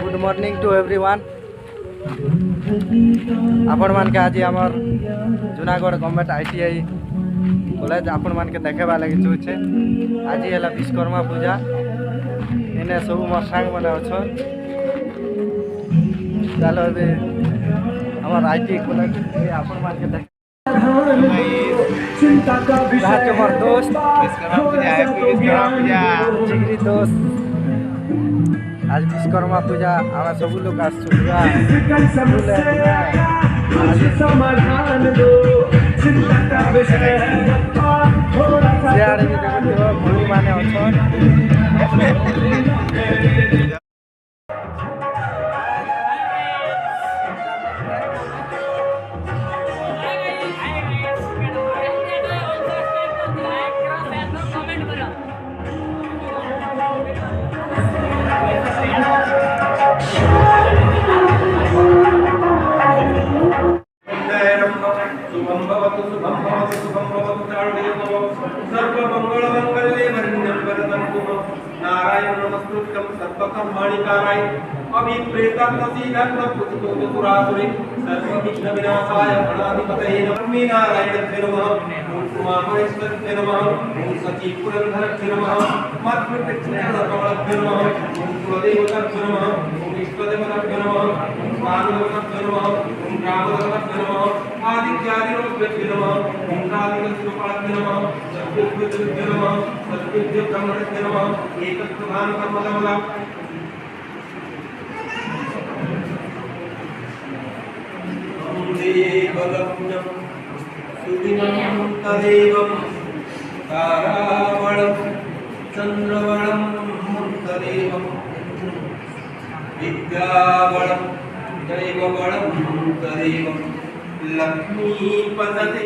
Good morning to everyone. आपण मान के आज आमर जूनागढ़ गवर्नमेंट ITI कॉलेज आपण मान के देखेबा लगी छे। आज है विश्वकर्मा पूजा। इने सब मोर सांग मैंने अच्छे चलो अभी हमार ITI कॉलेज आपण मान के मोर दोस्त जिगरी दोस्त आज विश्वकर्मा पूजा आम सब लोग भूमि माने नारायण नमस्कृत्यं सर्वकर्माणि कारय अभिप्रेतं तसीदं पुष्पोतुरासुरे सर्वविघ्न विनाशाय गणाधिपतये नमः नारायणाय नमः ओम उमामहेश्वराय नमः ओम सची पुरंदराय नमः मत्कृत्यक्षणाय नमः ओम कुलदेवताय नमः ओम इष्टदेवताय नमः ओम पार्वतीय नमः ओम रामदेवताय नमः आदित्यादिदेवताय नमः ओम कालिकस्वरूपाय नमः सद्गुरुदेवाय नमः सद्गुरुदेव ब्रह्मणे नमः एकप्रधान कर्मदमला देवगम्यं सुदिनं तदेवं तारावळं चन्द्रवळं तदेवं विद्यावळं दैववळं तदेवं लक्ष्मीपदते